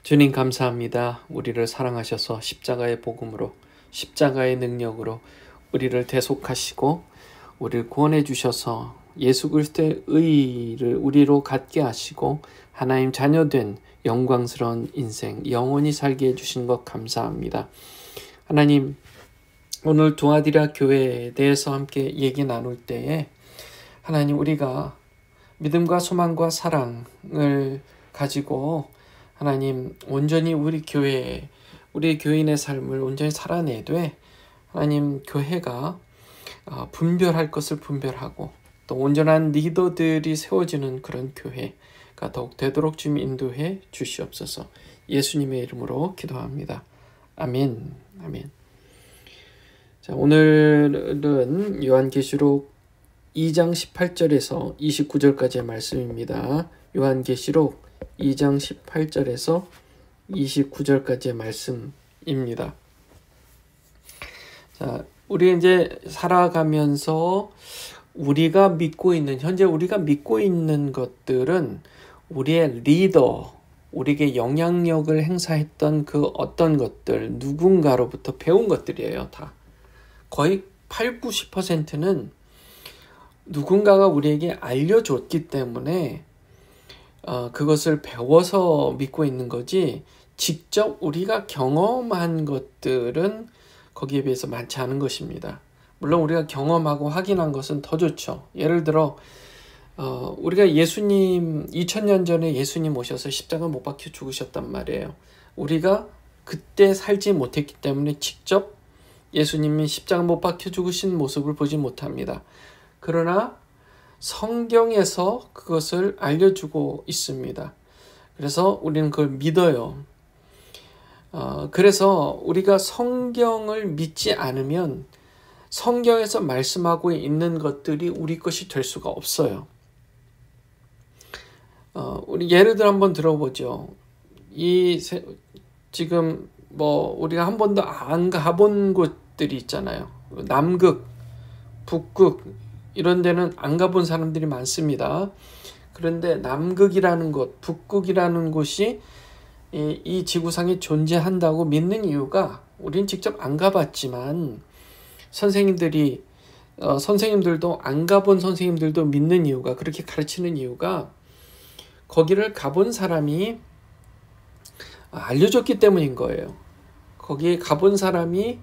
주님 감사합니다. 우리를 사랑하셔서 십자가의 복음으로 십자가의 능력으로 우리를 대속하시고 우리를 구원해 주셔서 예수 그리스도의 의를 우리로 갖게 하시고 하나님 자녀된 영광스러운 인생 영원히 살게 해주신 것 감사합니다. 하나님, 오늘 두아디라 교회에 대해서 함께 얘기 나눌 때에 하나님, 우리가 믿음과 소망과 사랑을 가지고 하나님 온전히 우리 교인의 삶을 온전히 살아내되 하나님 교회가 분별할 것을 분별하고 또 온전한 리더들이 세워지는 그런 교회가 더욱 되도록 주님 인도해 주시옵소서. 예수님의 이름으로 기도합니다. 아멘. 아멘. 자, 오늘은 요한계시록 2장 18절에서 29절까지의 말씀입니다. 요한계시록 2장 18절에서 29절까지의 말씀입니다. 자, 우리 이제 살아가면서 현재 우리가 믿고 있는 것들은 우리의 리더, 우리에게 영향력을 행사했던 그 어떤 것들, 누군가로부터 배운 것들이에요, 다. 거의 8, 90%는 누군가가 우리에게 알려줬기 때문에 그것을 배워서 믿고 있는 거지, 직접 우리가 경험한 것들은 거기에 비해서 많지 않은 것입니다. 물론 우리가 경험하고 확인한 것은 더 좋죠. 예를 들어 우리가 2000년 전에 예수님 오셔서 십자가 못 박혀 죽으셨단 말이에요. 우리가 그때 살지 못했기 때문에 직접 예수님이 십자가 못 박혀 죽으신 모습을 보지 못합니다. 그러나 성경에서 그것을 알려주고 있습니다. 그래서 우리는 그걸 믿어요. 그래서 우리가 성경을 믿지 않으면 성경에서 말씀하고 있는 것들이 우리 것이 될 수가 없어요. 우리 예를 들어 한번 들어보죠. 지금 우리가 한 번도 안 가본 곳들이 있잖아요. 남극, 북극 이런 데는 안 가본 사람들이 많습니다. 그런데 남극이라는 곳, 북극이라는 곳이 이 지구상에 존재한다고 믿는 이유가, 우린 직접 안 가봤지만 선생님들도 안 가본 선생님들도 믿는 이유가, 그렇게 가르치는 이유가 거기를 가본 사람이 알려줬기 때문인 거예요. 거기에 가본 사람이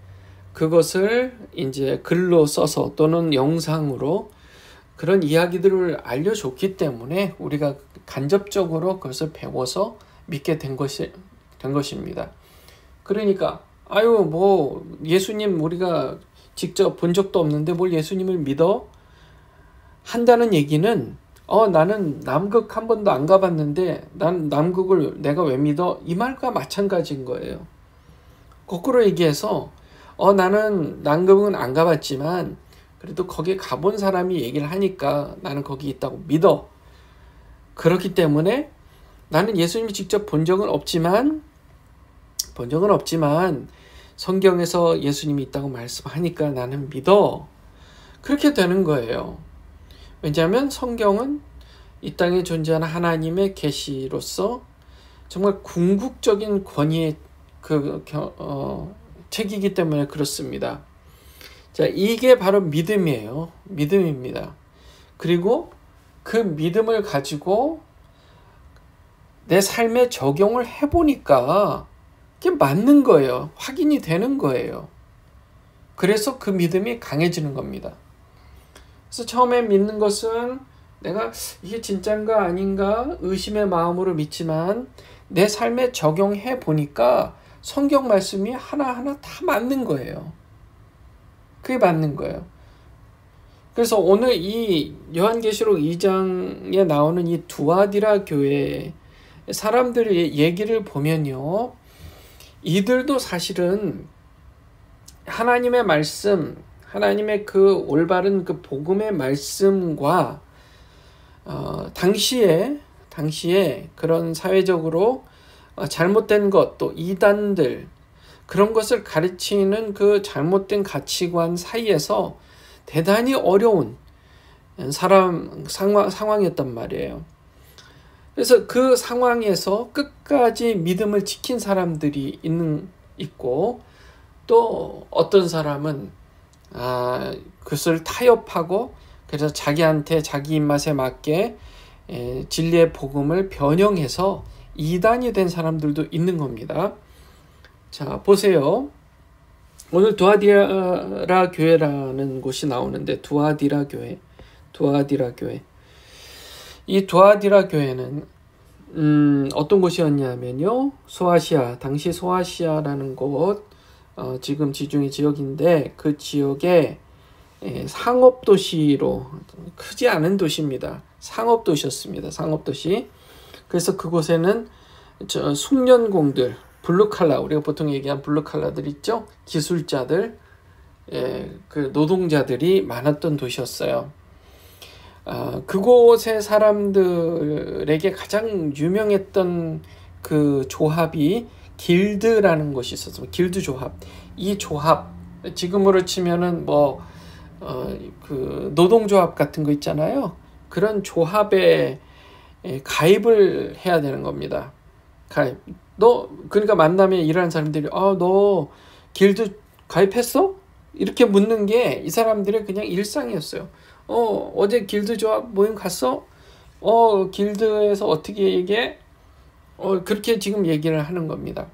그것을 이제 글로 써서 또는 영상으로 그런 이야기들을 알려줬기 때문에 우리가 간접적으로 그것을 배워서 믿게 된 것입니다. 그러니까 예수님 우리가 직접 본 적도 없는데 뭘 예수님을 믿어? 한다는 얘기는 나는 남극 한 번도 안 가봤는데 난 남극을 내가 왜 믿어? 이 말과 마찬가지인 거예요. 거꾸로 얘기해서 나는 남극은 안 가봤지만 그래도 거기 가본 사람이 얘기를 하니까 나는 거기 있다고 믿어. 그렇기 때문에 나는 예수님이 직접 본 적은 없지만 성경에서 예수님이 있다고 말씀하니까 나는 믿어. 그렇게 되는 거예요. 왜냐하면 성경은 이 땅에 존재하는 하나님의 계시로서 정말 궁극적인 권위의 책이기 때문에 그렇습니다. 자, 이게 바로 믿음이에요. 믿음입니다. 그리고 그 믿음을 가지고 내 삶에 적용을 해보니까 그게 맞는 거예요. 확인이 되는 거예요. 그래서 그 믿음이 강해지는 겁니다. 그래서 처음에 믿는 것은 내가 이게 진짠가 아닌가 의심의 마음으로 믿지만 내 삶에 적용해 보니까 성경 말씀이 하나하나 다 맞는 거예요. 그게 맞는 거예요. 그래서 오늘 이 요한계시록 2장에 나오는 이 두아디라 교회 사람들의 얘기를 보면요, 이들도 사실은 하나님의 말씀, 하나님의 그 올바른 그 복음의 말씀과 당시에 그런 사회적으로 잘못된 것, 또 이단들, 그런 것을 가르치는 그 잘못된 가치관 사이에서 대단히 어려운 상황이었단 말이에요. 그래서 그 상황에서 끝까지 믿음을 지킨 사람들이 있고, 또 어떤 사람은 그것을 타협하고 그래서 자기한테 자기 입맛에 맞게 진리의 복음을 변형해서 이단이 된 사람들도 있는 겁니다. 자, 보세요. 오늘 두아디라 교회라는 곳이 나오는데, 두아디라 교회. 이 두아디라 교회는 어떤 곳이었냐면요, 당시 소아시아라는 곳, 지금 지중해 지역인데, 그 지역에 상업도시로, 크지 않은 도시입니다. 상업도시였습니다. 상업도시. 그래서 그곳에는 숙련공들, 블루칼라, 우리가 보통 얘기한 블루칼라들 있죠? 기술자들, 그 노동자들이 많았던 도시였어요. 그곳의 사람들에게 가장 유명했던 그 조합이 길드라는 것이 있었어요. 길드 조합. 이 조합, 지금으로 치면은 그 노동조합 같은 거 있잖아요. 그런 조합에 가입을 해야 되는 겁니다. 그러니까 만나면 일하는 사람들이, 너 길드 가입했어? 이렇게 묻는 게 이 사람들의 그냥 일상이었어요. 어제 길드 조합 모임 갔어? 길드에서 어떻게 얘기해? 그렇게 지금 얘기를 하는 겁니다.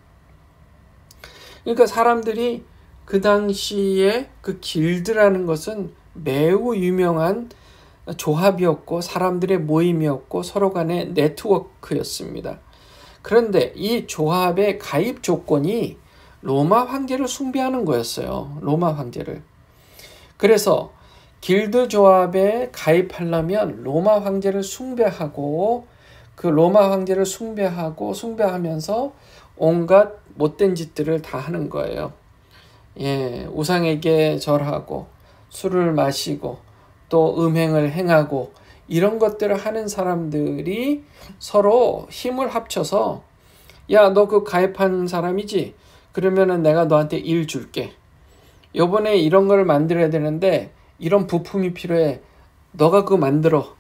그러니까 사람들이 그 당시에 그 길드라는 것은 매우 유명한 조합이었고, 사람들의 모임이었고, 서로 간의 네트워크였습니다. 그런데 이 조합의 가입 조건이 로마 황제를 숭배하는 거였어요. 로마 황제를. 그래서 길드 조합에 가입하려면 로마 황제를 숭배하고, 그 로마 황제를 숭배하면서 온갖 못된 짓들을 다 하는 거예요. 우상에게 절하고, 술을 마시고, 또 음행을 행하고, 이런 것들을 하는 사람들이 서로 힘을 합쳐서, 야, 너 그 가입한 사람이지? 그러면은 내가 너한테 일 줄게. 요번에 이런 걸 만들어야 되는데 이런 부품이 필요해. 너가 그거 만들어.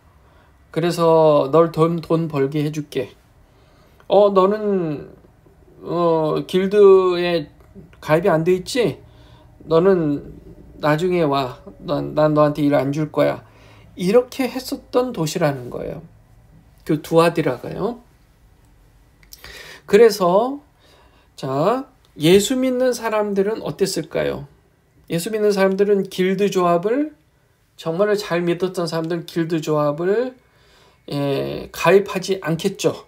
그래서 널 돈 벌게 해줄게. 너는 길드에 가입이 안 돼 있지? 너는 나중에 와. 난 너한테 일 안 줄 거야. 이렇게 했었던 도시라는 거예요. 그 두아디라가요. 그래서 예수 믿는 사람들은 어땠을까요? 예수 믿는 사람들은 길드 조합을, 정말 잘 믿었던 사람들은 길드 조합을 가입하지 않겠죠.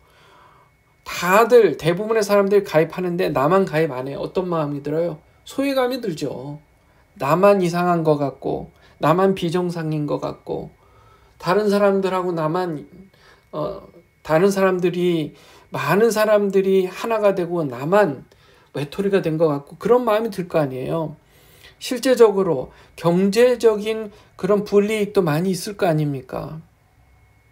대부분의 사람들이 가입하는데 나만 가입 안 해요. 어떤 마음이 들어요? 소외감이 들죠. 나만 이상한 것 같고, 나만 비정상인 것 같고, 다른 사람들하고 많은 사람들이 하나가 되고 나만 외톨이가 된 것 같고, 그런 마음이 들 거 아니에요. 실제적으로 경제적인 그런 불이익도 많이 있을 거 아닙니까?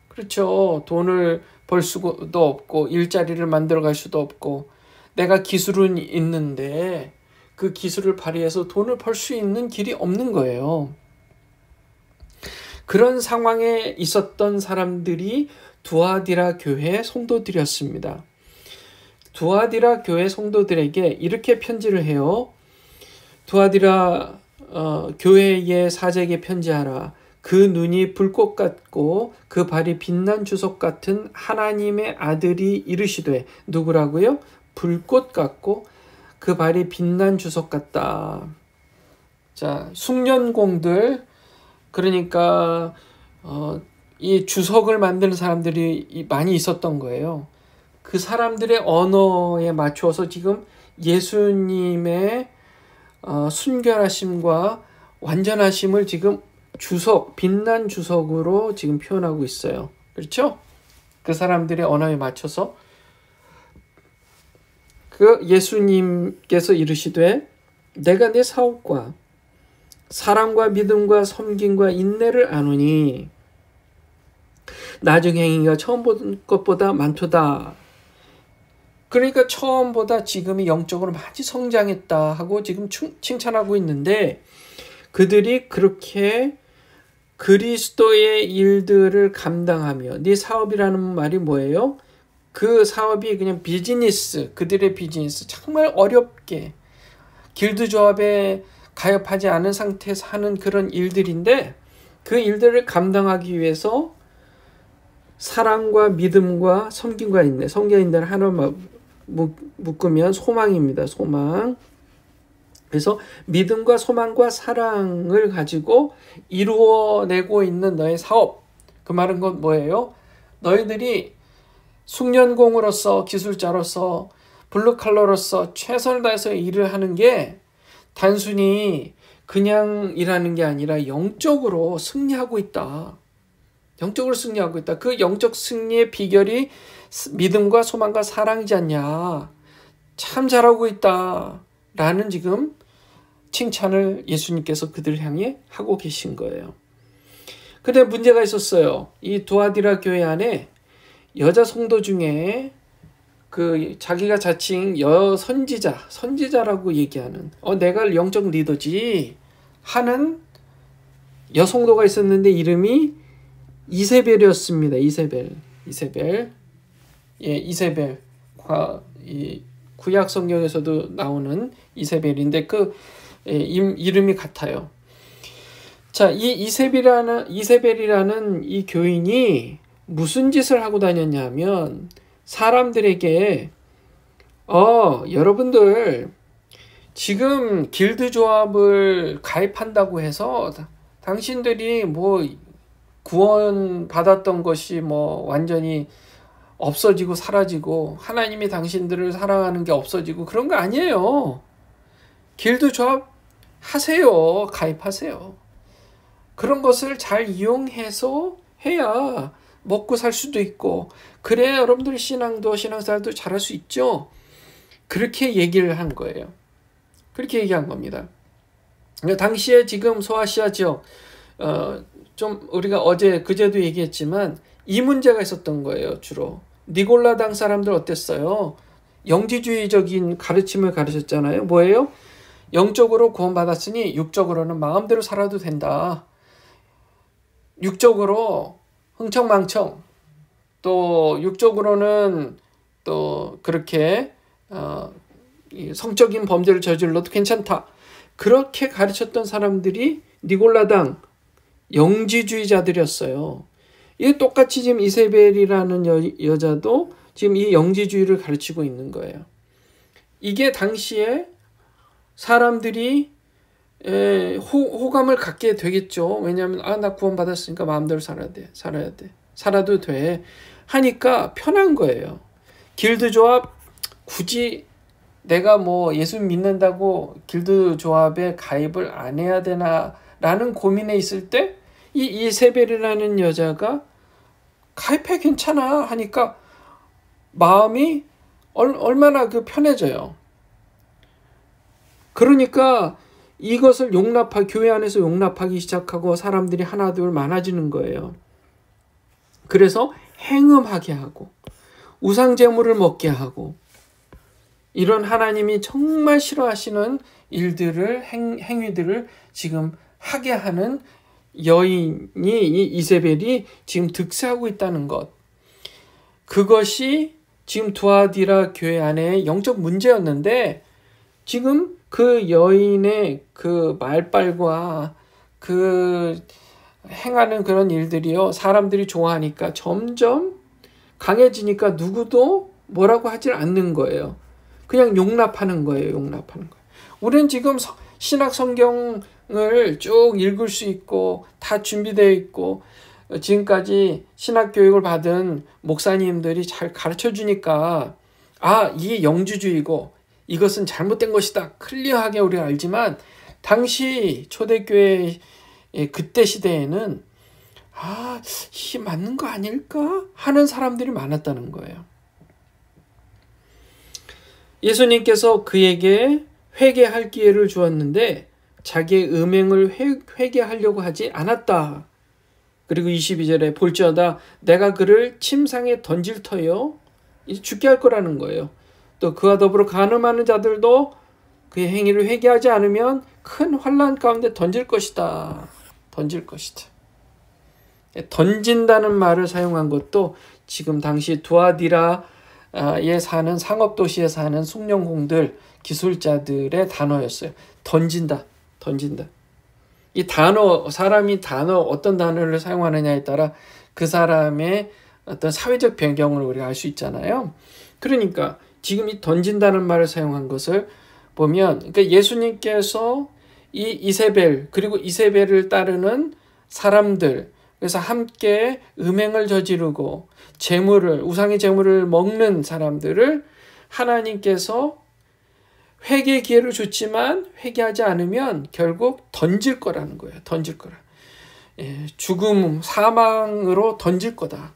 그렇죠. 돈을 벌 수도 없고, 일자리를 만들어 갈 수도 없고, 내가 기술은 있는데 그 기술을 발휘해서 돈을 벌 수 있는 길이 없는 거예요. 그런 상황에 있었던 사람들이 두아디라 교회 성도들이었습니다. 두아디라 교회 성도들에게 이렇게 편지를 해요. 두아디라 교회의 사제에게 편지하라. 그 눈이 불꽃 같고 그 발이 빛난 주석 같은 하나님의 아들이 이르시되, 누구라고요? 불꽃 같고 그 발이 빛난 주석 같다. 숙련공들, 그러니까 이 주석을 만드는 사람들이 많이 있었던 거예요. 그 사람들의 언어에 맞춰서 지금 예수님의 순결하심과 완전하심을 지금 빛난 주석으로 지금 표현하고 있어요. 그렇죠? 그 사람들의 언어에 맞춰서 그 예수님께서 이르시되, 내가 내 사업과 사랑과 믿음과 섬김과 인내를 아노니 나중 행위가 처음 본 것보다 많도다. 그러니까 처음보다 지금이 영적으로 많이 성장했다 하고 지금 칭찬하고 있는데, 그들이 그렇게 그리스도의 일들을 감당하며, 네 사업이라는 말이 뭐예요? 그 사업이 그냥 비즈니스, 그들의 비즈니스, 정말 어렵게 길드조합에 가입하지 않은 상태에서 하는 그런 일들인데, 그 일들을 감당하기 위해서 사랑과 믿음과 섬김과 인내, 섬김과 인내를 하나만 묶으면 소망입니다. 소망. 그래서 믿음과 소망과 사랑을 가지고 이루어내고 있는 너의 사업. 그 말은 건 뭐예요? 너희들이 숙련공으로서, 기술자로서, 블루칼러로서 최선을 다해서 일을 하는 게 단순히 그냥 일하는 게 아니라 영적으로 승리하고 있다. 영적으로 승리하고 있다. 그 영적 승리의 비결이 믿음과 소망과 사랑이지 않냐. 참 잘하고 있다. 라는 지금 칭찬을 예수님께서 그들을 향해 하고 계신 거예요. 근데 문제가 있었어요. 이 두아디라 교회 안에 여자 성도 중에 그 자기가 자칭 선지자라고 얘기하는 내가 영적 리더지 하는 여성도가 있었는데 이름이 이세벨이었습니다. 이세벨. 예, 이세벨. 이 구약 성경에서도 나오는 이세벨인데 그 이름이 같아요. 자, 이 이세벨이라는 이 교인이 무슨 짓을 하고 다녔냐면 사람들에게 여러분들 지금 길드 조합을 가입한다고 해서 당신들이 뭐 구원 받았던 것이 뭐 완전히 없어지고 사라지고 하나님이 당신들을 사랑하는 게 없어지고 그런 거 아니에요. 길드 조합 하세요. 가입하세요. 그런 것을 잘 이용해서 해야 먹고 살 수도 있고 그래야 여러분들 신앙생활도 잘할 수 있죠. 그렇게 얘기를 한 거예요. 그렇게 얘기한 겁니다. 그러니까 당시에 지금 소아시아 지역 좀 우리가 그제도 얘기했지만 이 문제가 있었던 거예요. 주로 니골라당 사람들 어땠어요? 영지주의적인 가르침을 가르쳤잖아요. 뭐예요? 영적으로 구원받았으니 육적으로는 마음대로 살아도 된다. 육적으로 흥청망청 또 육적으로는 또 그렇게 성적인 범죄를 저질러도 괜찮다. 그렇게 가르쳤던 사람들이 니골라당 영지주의자들이었어요. 이게 똑같이 지금 이세벨이라는 여자도 지금 이 영지주의를 가르치고 있는 거예요. 이게 당시에 사람들이 호감을 갖게 되겠죠. 왜냐하면 나 구원받았으니까 마음대로 살아야 돼. 살아도 돼. 하니까 편한 거예요. 길드 조합 굳이 내가 뭐 예수 믿는다고 길드 조합에 가입을 안 해야 되나라는 고민에 있을 때 이 이세벨이라는 여자가 가입해 괜찮아 하니까 마음이 얼마나 편해져요. 그러니까 이것을 교회 안에서 용납하기 시작하고 사람들이 하나둘 많아지는 거예요. 그래서 행음하게 하고 우상 제물을 먹게 하고 이런 하나님이 정말 싫어하시는 일들을 행위들을 지금 하게 하는 여인이 이 이세벨이 지금 득세하고 있다는 것. 그것이 지금 두아디라 교회 안에 영적 문제였는데 지금 그 여인의 그 말빨과 그 행하는 그런 일들이요. 사람들이 좋아하니까 점점 강해지니까 누구도 뭐라고 하질 않는 거예요. 그냥 용납하는 거예요. 우리는 지금 신약 성경을 쭉 읽을 수 있고 다 준비되어 있고 지금까지 신학 교육을 받은 목사님들이 잘 가르쳐 주니까 이게 영주주의고 이것은 잘못된 것이다. 클리어하게 우리가 알지만 당시 초대교회 그때 시대에는 이게 맞는 거 아닐까 하는 사람들이 많았다는 거예요. 예수님께서 그에게 회개할 기회를 주었는데 자기의 음행을 회개하려고 하지 않았다. 그리고 22절에 볼지어다 내가 그를 침상에 던질 터요. 이제 죽게 할 거라는 거예요. 또 그와 더불어 간음하는 자들도 그의 행위를 회개하지 않으면 큰 환난 가운데 던질 것이다. 던진다는 말을 사용한 것도 지금 당시 두아디라 사는 상업도시에 사는 숙련공들, 기술자들의 단어였어요. 던진다. 이 사람이 어떤 단어를 사용하느냐에 따라 그 사람의 어떤 사회적 배경을 우리가 알 수 있잖아요. 그러니까 지금 이 던진다는 말을 사용한 것을 보면, 그러니까 예수님께서 이 이세벨, 그리고 이세벨을 따르는 사람들, 그래서 함께 음행을 저지르고 우상의 재물을 먹는 사람들을 하나님께서 회개 기회를 줬지만 회개하지 않으면 결국 던질 거라는 거예요. 던질 거라. 죽음, 사망으로 던질 거다.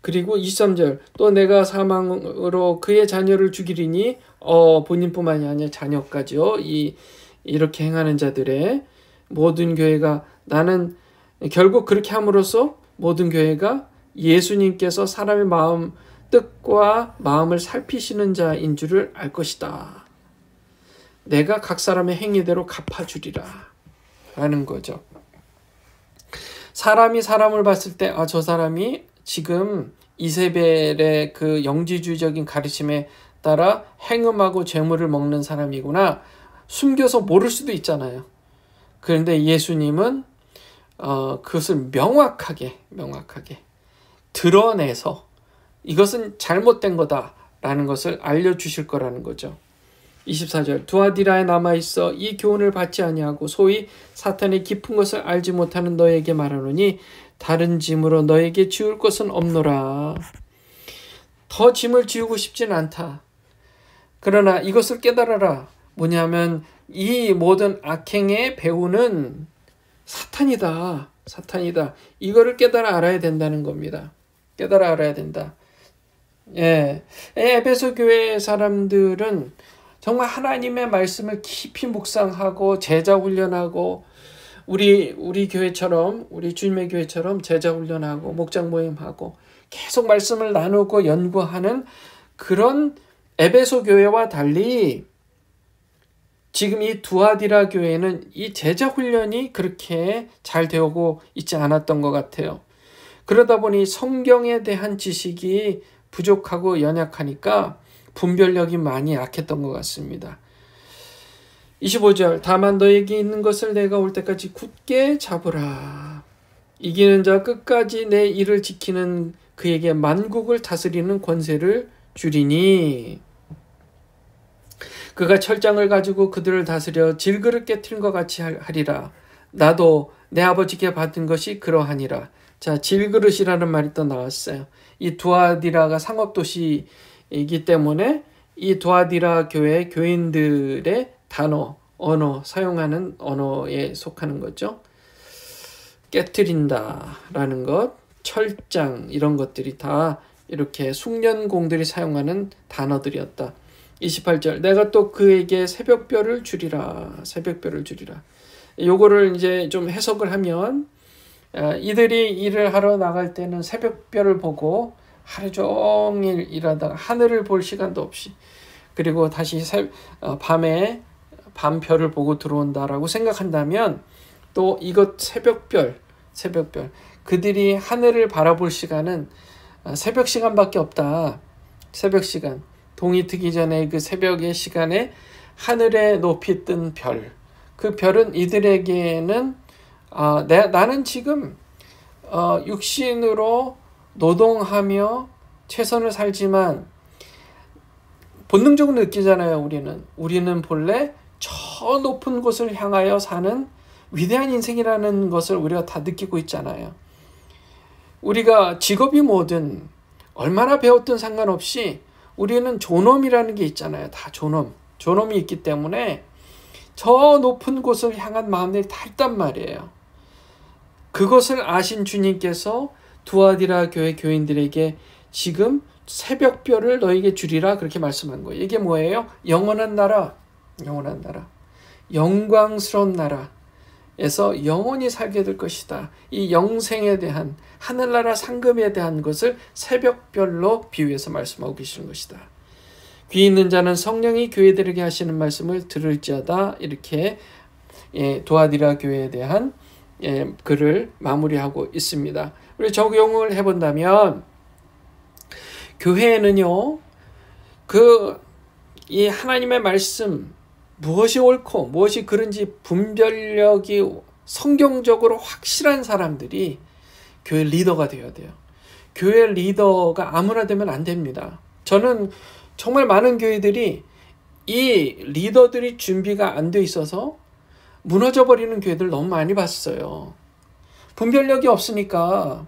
그리고 23절, 또 내가 사망으로 그의 자녀를 죽이리니, 본인뿐만이 아니라 자녀까지요. 이렇게 행하는 자들의 모든 교회가, 나는 결국 그렇게 함으로써 모든 교회가 예수님께서 사람의 뜻과 마음을 살피시는 자인 줄을 알 것이다. 내가 각 사람의 행위대로 갚아주리라 라는 거죠. 사람이 사람을 봤을 때 저 사람이 지금 이세벨의 그 영지주의적인 가르침에 따라 행음하고 재물을 먹는 사람이구나, 숨겨서 모를 수도 있잖아요. 그런데 예수님은 그것을 명확하게 드러내서 이것은 잘못된 거다라는 것을 알려주실 거라는 거죠. 24절, 두아디라에 남아있어 이 교훈을 받지 아니하고 소위 사탄의 깊은 것을 알지 못하는 너에게 말하노니 다른 짐으로 너에게 지울 것은 없노라. 더 짐을 지우고 싶진 않다. 그러나 이것을 깨달아라. 뭐냐면 이 모든 악행의 배후는 사탄이다. 이거를 깨달아 알아야 된다는 겁니다. 깨달아 알아야 된다. 에베소 교회 사람들은 정말 하나님의 말씀을 깊이 묵상하고 제자 훈련하고, 우리 교회처럼, 우리 주님의 교회처럼 제자 훈련하고 목장 모임하고 계속 말씀을 나누고 연구하는 그런 에베소 교회와 달리 지금 이 두아디라 교회는 이 제자 훈련이 그렇게 잘 되고 있지 않았던 것 같아요. 그러다 보니 성경에 대한 지식이 부족하고 연약하니까 분별력이 많이 약했던 것 같습니다. 25절, 다만 너에게 있는 것을 내가 올 때까지 굳게 잡으라. 이기는 자 끝까지 내 일을 지키는 그에게 만국을 다스리는 권세를 주리니, 그가 철장을 가지고 그들을 다스려 질그릇 깨트린 것 같이 하리라. 나도 내 아버지께 받은 것이 그러하니라. 자, 질그릇이라는 말이 또 나왔어요. 이 두아디라가 상업도시이기 때문에 이 두아디라 교회 교인들의 언어, 사용하는 언어에 속하는 거죠. 깨트린다라는 것, 철장, 이런 것들이 다 이렇게 숙련공들이 사용하는 단어들이었다. 28절, 내가 또 그에게 새벽별을 주리라. 요거를 이제 좀 해석을 하면, 이들이 일을 하러 나갈 때는 새벽별을 보고 하루 종일 일하다가 하늘을 볼 시간도 없이, 그리고 다시 밤에 밤별을 보고 들어온다라고 생각한다면, 또 이것 새벽별, 그들이 하늘을 바라볼 시간은 새벽 시간밖에 없다. 새벽 시간, 동이 트기 전에 그 새벽의 시간에 하늘에 높이 뜬 별, 그 별은 이들에게는 나는 지금 육신으로 노동하며 최선을 살지만 본능적으로 느끼잖아요. 우리는 본래 저 높은 곳을 향하여 사는 위대한 인생이라는 것을 우리가 다 느끼고 있잖아요. 우리가 직업이 뭐든 얼마나 배웠든 상관없이 우리는 존엄이라는 게 있잖아요. 다 존엄이 있기 때문에 저 높은 곳을 향한 마음들이 다 있단 말이에요. 그것을 아신 주님께서 두아디라 교회 교인들에게 지금 새벽별을 너에게 주리라 그렇게 말씀한 거예요. 이게 뭐예요? 영원한 나라, 영광스러운 나라에서 영원히 살게 될 것이다. 이 영생에 대한, 하늘나라 상급에 대한 것을 새벽별로 비유해서 말씀하고 계시는 것이다. 귀 있는 자는 성령이 교회들에게 하시는 말씀을 들을지어다. 이렇게 두아디라 교회에 대한 글을 마무리하고 있습니다. 우리 적용을 해본다면, 교회에는요, 이 하나님의 말씀, 무엇이 옳고 무엇이 그른지 분별력이 성경적으로 확실한 사람들이 교회 리더가 되어야 돼요. 교회 리더가 아무나 되면 안 됩니다. 저는 정말 많은 교회들이 이 리더들이 준비가 안 돼 있어서 무너져 버리는 교회들 너무 많이 봤어요. 분별력이 없으니까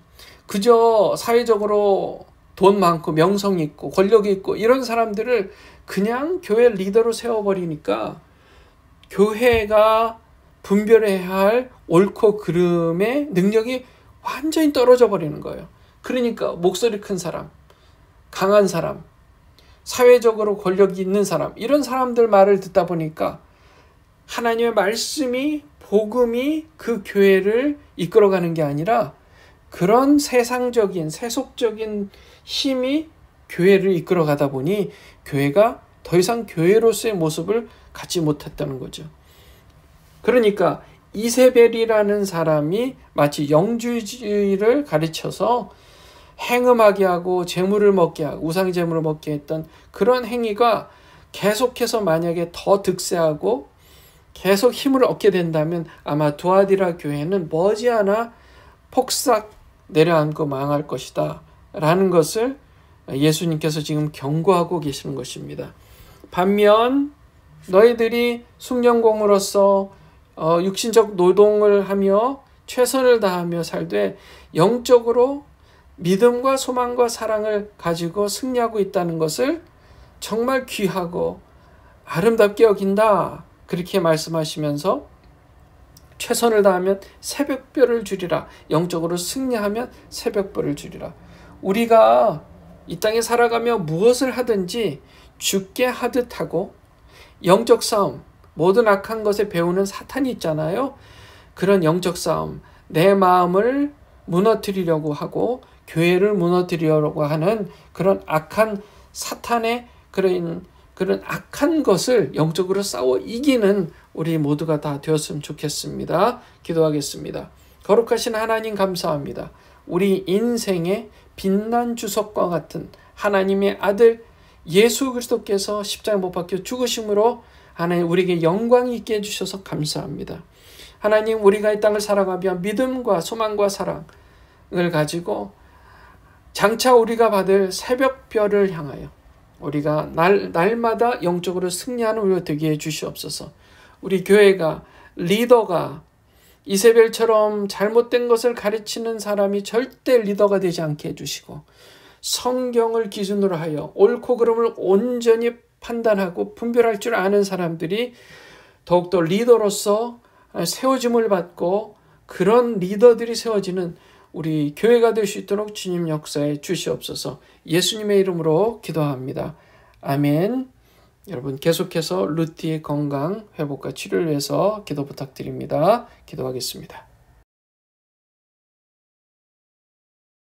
그저 사회적으로 돈 많고 명성 있고 권력이 있고 이런 사람들을 그냥 교회 리더로 세워버리니까 교회가 분별해야 할 옳고 그름의 능력이 완전히 떨어져 버리는 거예요. 그러니까 목소리 큰 사람, 강한 사람, 사회적으로 권력이 있는 사람, 이런 사람들 말을 듣다 보니까 하나님의 말씀이, 복음이 그 교회를 이끌어가는 게 아니라 그런 세상적인, 세속적인 힘이 교회를 이끌어가다 보니 교회가 더 이상 교회로서의 모습을 갖지 못했다는 거죠. 그러니까 이세벨이라는 사람이 마치 영주주의를 가르쳐서 행음하게 하고 재물을 먹게 하고 우상 재물을 먹게 했던 그런 행위가 계속해서 만약에 더 득세하고 계속 힘을 얻게 된다면 아마 두아디라 교회는 머지않아 폭삭 내려앉고 망할 것이다 라는 것을 예수님께서 지금 경고하고 계시는 것입니다. 반면 너희들이 숭령공으로서 육신적 노동을 하며 최선을 다하며 살되 영적으로 믿음과 소망과 사랑을 가지고 승리하고 있다는 것을 정말 귀하고 아름답게 여긴다. 그렇게 말씀하시면서 최선을 다하면 새벽별을 주리라. 영적으로 승리하면 새벽별을 주리라. 우리가 이 땅에 살아가며 무엇을 하든지 죽게 하듯 하고 영적 싸움, 모든 악한 것에 배우는 사탄이 있잖아요. 그런 영적 싸움, 내 마음을 무너뜨리려고 하고 교회를 무너뜨리려고 하는 그런 악한 사탄의 그런 악한 것을 영적으로 싸워 이기는 우리 모두가 다 되었으면 좋겠습니다. 기도하겠습니다. 거룩하신 하나님 감사합니다. 우리 인생의 빛난 주석과 같은 하나님의 아들 예수 그리스도께서 십자가에 못 박혀 죽으심으로 하나님 우리에게 영광 있게 해주셔서 감사합니다. 하나님 우리가 이 땅을 살아가며 믿음과 소망과 사랑을 가지고 장차 우리가 받을 새벽별을 향하여 우리가 날마다 영적으로 승리하는 우리가 되게 해주시옵소서. 우리 교회가 리더가 이세벨처럼 잘못된 것을 가르치는 사람이 절대 리더가 되지 않게 해주시고 성경을 기준으로 하여 옳고 그름을 온전히 판단하고 분별할 줄 아는 사람들이 더욱더 리더로서 세워짐을 받고 그런 리더들이 세워지는 우리 교회가 될 수 있도록 주님 역사해 주시옵소서. 예수님의 이름으로 기도합니다. 아멘. 여러분 계속해서 루티의 건강 회복과 치료를 위해서 기도 부탁드립니다. 기도하겠습니다.